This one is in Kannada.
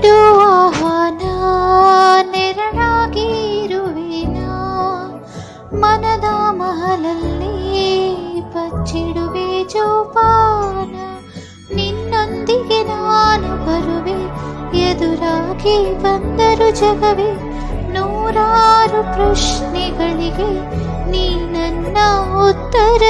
ನೀಡು ಆಹ್ವಾನ, ನೆರಳಾಗಿರುವೆನ ಮನದ ಮಹಲಲ್ಲಿ ಬಚ್ಚಿಡುವೆ ಜೋಪಾನ. ನಿನ್ನೊಂದಿಗೆ ನಾನು ಬರುವೆ, ಎದುರಾಗಿ ಬಂದರು ಜಗವೇ. ನೂರಾರು ಪ್ರಶ್ನೆಗಳಿಗೆ ನೀ ನನ್ನ ಉತ್ತರ